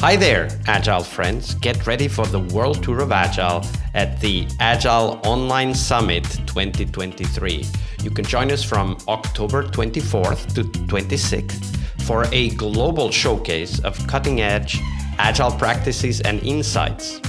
Hi there, Agile friends. Get ready for the World Tour of Agile at the Agile Online Summit 2023. You can join us from October 24th to 26th for a global showcase of cutting-edge Agile practices and insights.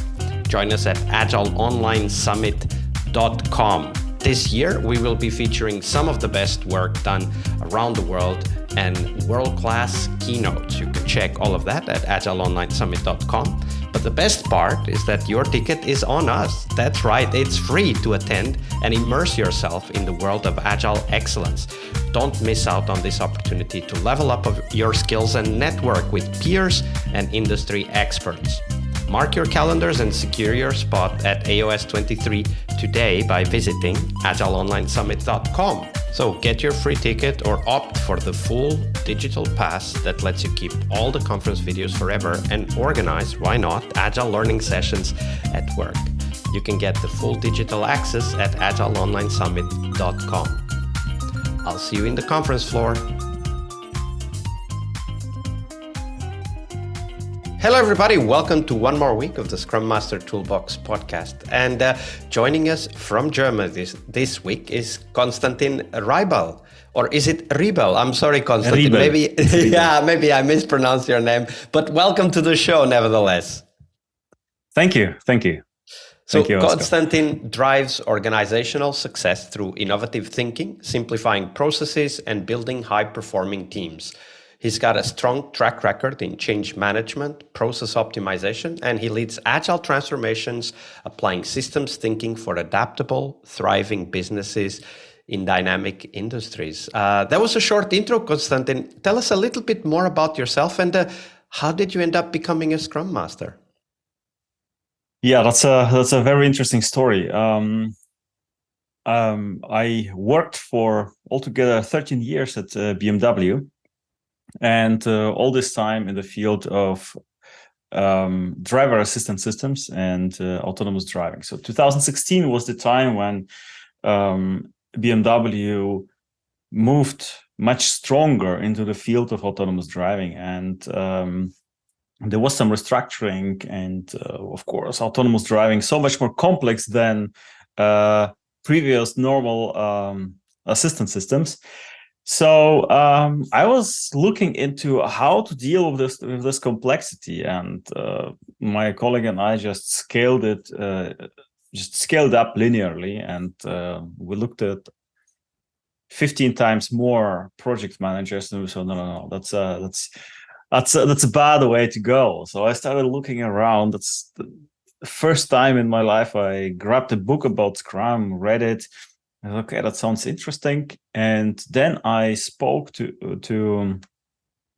Join us at agileonlinesummit.com. This year, we will be featuring some of the best work done around the world and world-class keynotes. You can check all of that at agileonlinesummit.com. But the best part is that your ticket is on us. That's right, it's free to attend and immerse yourself in the world of Agile excellence. Don't miss out on this opportunity to level up your skills and network with peers and industry experts. Mark your calendars and secure your spot at AOS 23 today by visiting agileonlinesummit.com. So get your free ticket or opt for the full digital pass that lets you keep all the conference videos forever and organize, why not, Agile learning sessions at work. You can get the full digital access at agileonlinesummit.com. I'll see you in the conference floor. Hello, everybody. Welcome to one more week of the Scrum Master Toolbox podcast. And joining us from Germany this week is Konstantin Ribel. Or is it Ribel? I'm sorry, Konstantin. Ribel. Maybe I mispronounced your name. But welcome to the show, nevertheless. Thank you. So Thank you, Konstantin drives organizational success through innovative thinking, simplifying processes, and building high-performing teams. He's got a strong track record in change management, process optimization, and he leads agile transformations, applying systems thinking for adaptable, thriving businesses in dynamic industries. That was a short intro, Konstantin. Tell us a little bit more about yourself and how did you end up becoming a Scrum Master? Yeah, that's a very interesting story. I worked for altogether 13 years at BMW. And all this time in the field of driver assistance systems and autonomous driving. So 2016 was the time when BMW moved much stronger into the field of autonomous driving. And there was some restructuring and, of course, autonomous driving so much more complex than previous normal assistance systems. So I was looking into how to deal with this complexity, and my colleague and I just scaled up linearly, and we looked at 15 times more project managers, and we said, no, that's a bad way to go. So I started looking around. That's the first time in my life I grabbed a book about Scrum, read it. Okay, that sounds interesting. And then I spoke to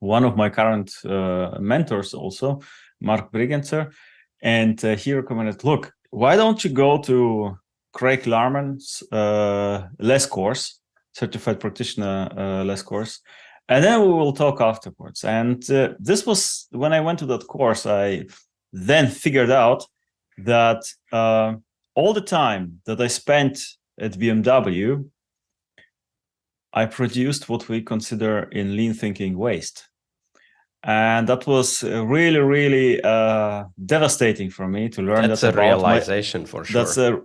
one of my current mentors also, Mark Briggenser, and he recommended, look, why don't you go to Craig Larman's LESS course, Certified Practitioner LESS course, and then we will talk afterwards. And this was, when I went to that course, I then figured out that all the time that I spent at BMW, I produced what we consider in lean thinking waste. And that was really, really devastating for me to learn. That's a realization for sure. That's a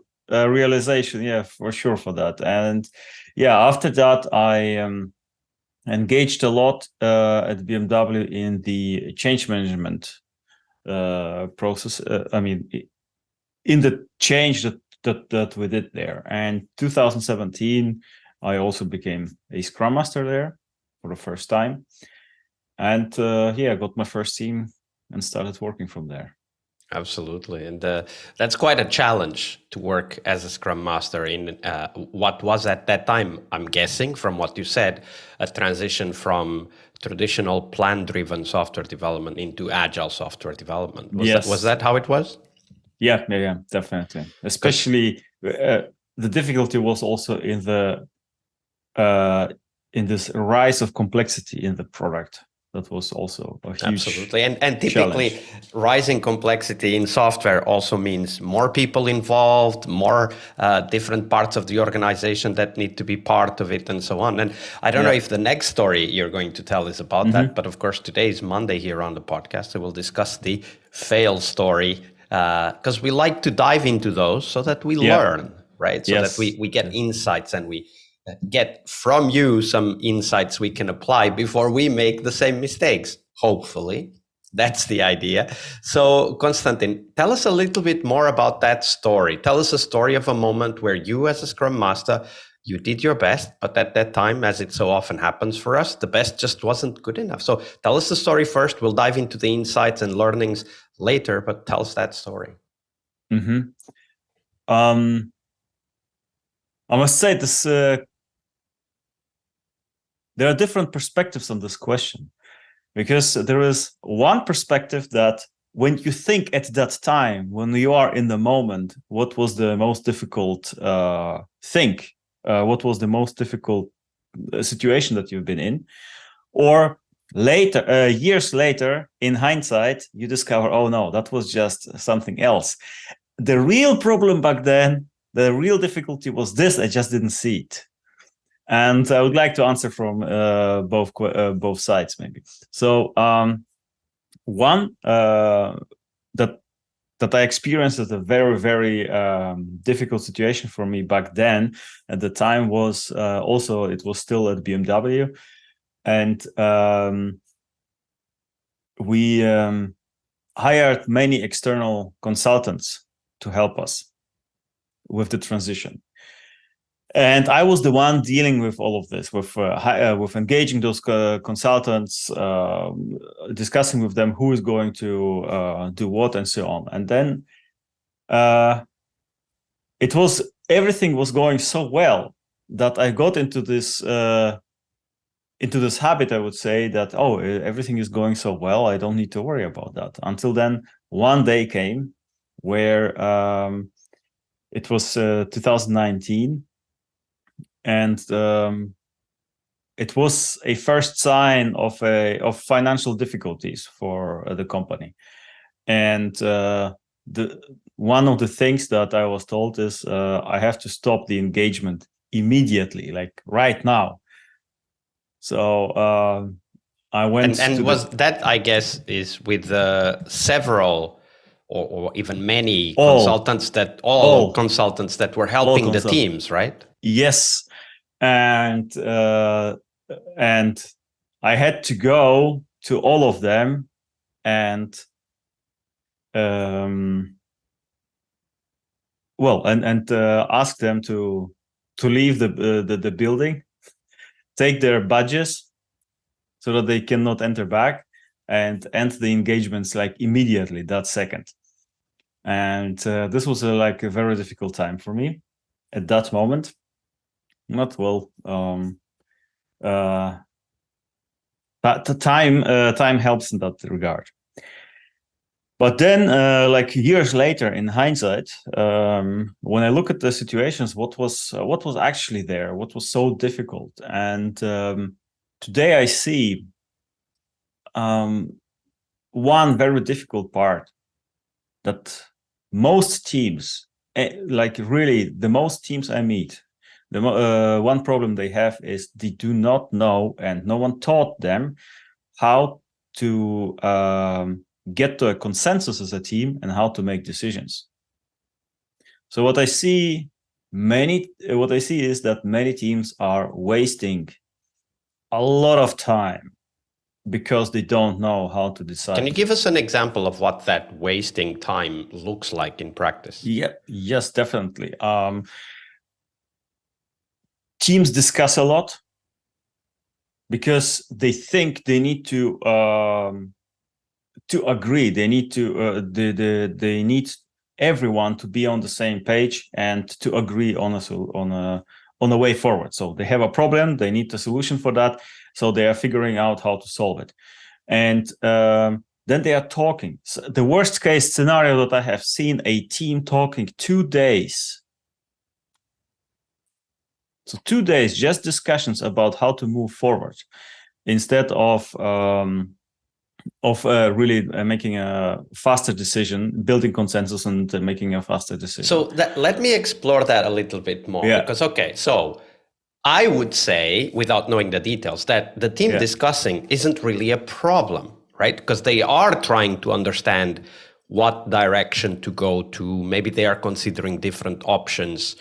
realization, yeah, for sure for that. And yeah, after that, I engaged a lot at BMW in the change management process. In the change that we did there. And 2017, I also became a Scrum Master there for the first time. And I got my first team and started working from there. Absolutely. And that's quite a challenge to work as a Scrum Master in what was at that time, I'm guessing, from what you said, a transition from traditional plan-driven software development into agile software development. Was that how it was? Yeah, definitely. Especially the difficulty was also in this rise of complexity in the product. That was also a huge absolutely. And typically, rising complexity in software also means more people involved, more different parts of the organization that need to be part of it, and so on. And I don't know if the next story you're going to tell is about that, but of course today is Monday here on the podcast, so we'll discuss the fail story, because we like to dive into those so that we learn, right? So that we get insights, and we get from you some insights we can apply before we make the same mistakes, hopefully. That's the idea. So, Konstantin, tell us a little bit more about that story. Tell us a story of a moment where you, as a Scrum Master, you did your best, but at that time, as it so often happens for us, the best just wasn't good enough. So tell us the story first. We'll dive into the insights and learnings later, but tell us that story. I must say this. There are different perspectives on this question. Because there is one perspective that when you think at that time, when you are in the moment, what was the most difficult what was the most difficult situation that you've been in, or later, years later, in hindsight, you discover, oh no, that was just something else. The real problem back then, the real difficulty was this, I just didn't see it. And I would like to answer from both sides, maybe. So one that I experienced as a very, very difficult situation for me back then. At the time was also, it was still at BMW, and we hired many external consultants to help us with the transition. And I was the one dealing with all of this, with engaging those consultants, discussing with them who is going to do what, and so on. And then everything was going so well that I got into this habit, I would say, that everything is going so well, I don't need to worry about that. Until then, one day came where it was 2019. And it was a first sign of financial difficulties for the company. And one of the things that I was told is I have to stop the engagement immediately, like right now. So I went. And was that, I guess, is with several or even many consultants that were helping the teams, right? Yes. And I had to go to all of them and ask them to leave the building, take their badges so that they cannot enter back, and end the engagements like immediately, that second. And this was a very difficult time for me at that moment. Not well. But the time helps in that regard. But then, years later, in hindsight, when I look at the situations, what was actually there? What was so difficult? And today I see one very difficult part that most teams, really the most teams I meet, the one problem they have is they do not know, and no one taught them how to get to a consensus as a team and how to make decisions. So what I see is that many teams are wasting a lot of time because they don't know how to decide. Can you give us an example of what that wasting time looks like in practice? Yes, definitely. Teams discuss a lot because they think they need to agree. They need to they need everyone to be on the same page and to agree on a way forward. So they have a problem, they need a solution for that. So they are figuring out how to solve it. And then they are talking. So the worst case scenario that I have seen, a team talking 2 days. So 2 days, just discussions about how to move forward, instead of really making a faster decision, building consensus, and making a faster decision. So let me explore that a little bit more. Yeah. Because, okay, so I would say, without knowing the details, that the team discussing isn't really a problem, right? Because they are trying to understand what direction to go to. Maybe they are considering different options.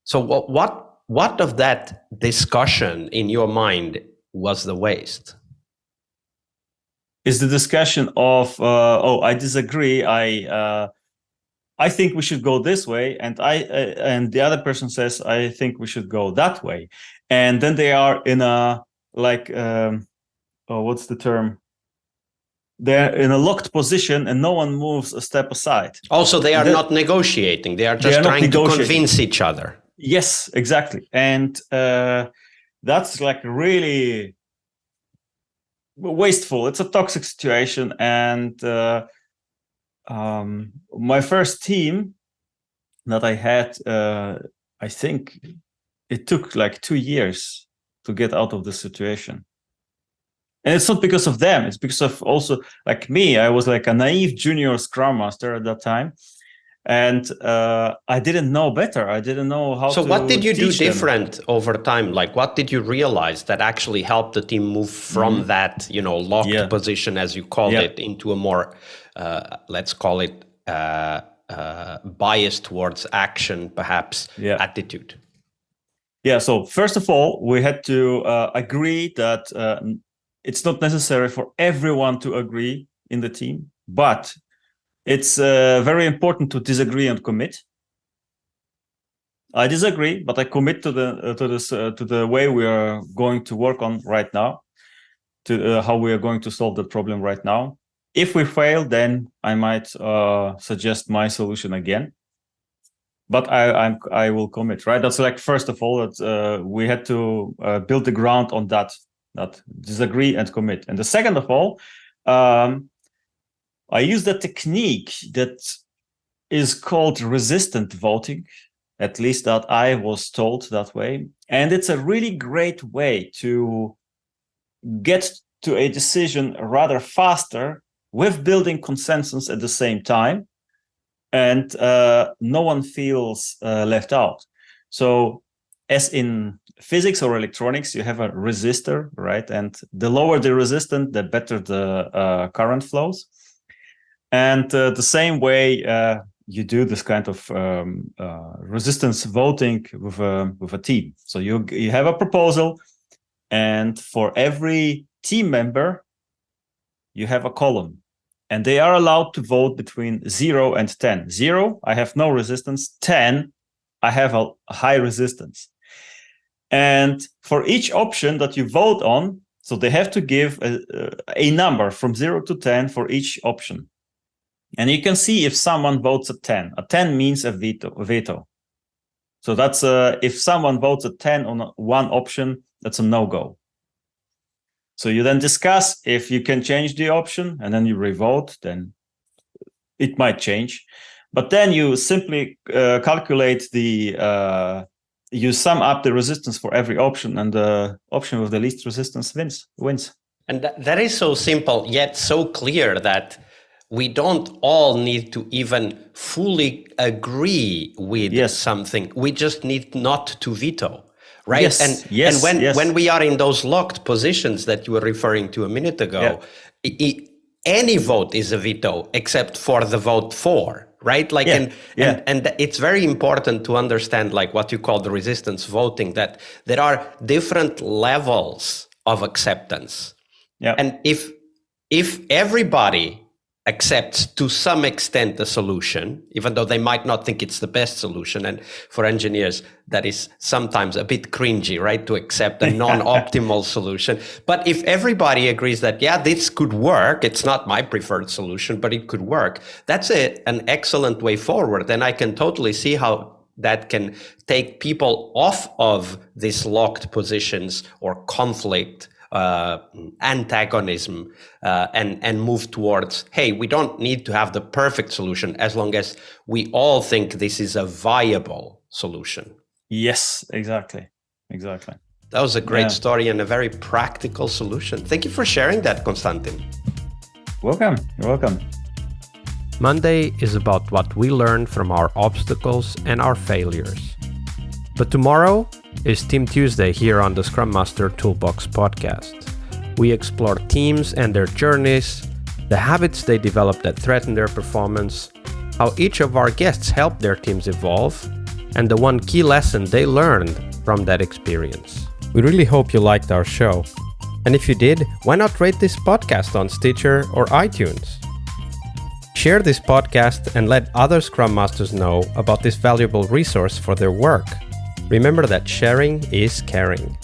So what of that discussion in your mind was the waste? Is the discussion of I disagree, I think we should go this way, and and the other person says I think we should go that way, and then they are in a what's the term? They're in a locked position, and no one moves a step aside. Also, they are not negotiating; they are just trying to convince each other. Yes, exactly, and that's like really wasteful. It's a toxic situation, and my first team that I had, I think it took like 2 years to get out of the situation. And it's not because of them, it's because of also like me. I was like a naive junior Scrum Master at that time. And I didn't know better. I didn't know how to. So what did you do them. different over time? Like, what did you realize that actually helped the team move from that, locked position, as you called it, into a more, let's call it, bias towards action, perhaps, attitude? Yeah. So first of all, we had to agree that it's not necessary for everyone to agree in the team, but it's very important to disagree and commit. I disagree, but I commit to the way we are going to work on right now, to how we are going to solve the problem right now. If we fail, then I might suggest my solution again. But I will commit, right? That's like first of all that we had to build the ground on that disagree and commit. And the second of all. I use a technique that is called resistant voting, at least that I was told that way. And it's a really great way to get to a decision rather faster with building consensus at the same time. And no one feels left out. So as in physics or electronics, you have a resistor, right? And the lower the resistance, the better the current flows. And the same way you do this kind of resistance voting with a team. So you have a proposal, and for every team member, you have a column, and they are allowed to vote between 0 and 10. 0, I have no resistance. 10, I have a high resistance. And for each option that you vote on, so they have to give a number from 0 to 10 for each option. And you can see if someone votes a 10. A 10 means a veto. So that's if someone votes a 10 on one option, that's a no-go. So you then discuss if you can change the option, and then you revote, then it might change. But then you simply calculate you sum up the resistance for every option, and the option with the least resistance wins. And that is so simple, yet so clear that we don't all need to even fully agree with something. We just need not to veto, right? Yes, and when we are in those locked positions that you were referring to a minute ago, any vote is a veto except for the vote for, right? Like, and it's very important to understand, like what you call the resistance voting, that there are different levels of acceptance. Yeah. And if everybody accepts to some extent the solution, even though they might not think it's the best solution. And for engineers, that is sometimes a bit cringy, right? To accept a non-optimal solution. But if everybody agrees that, yeah, this could work, it's not my preferred solution, but it could work, that's an excellent way forward. And I can totally see how that can take people off of these locked positions or conflict, antagonism, and move towards, hey, we don't need to have the perfect solution as long as we all think this is a viable solution. Yes, exactly. That was a great story and a very practical solution. Thank you for sharing that, Konstantin. Welcome. You're welcome. Monday is about what we learned from our obstacles and our failures. But tomorrow is Team Tuesday here on the Scrum Master Toolbox podcast. We explore teams and their journeys, the habits they develop that threaten their performance, how each of our guests helped their teams evolve, and the one key lesson they learned from that experience. We really hope you liked our show. And if you did, why not rate this podcast on Stitcher or iTunes? Share this podcast and let other Scrum Masters know about this valuable resource for their work. Remember that sharing is caring.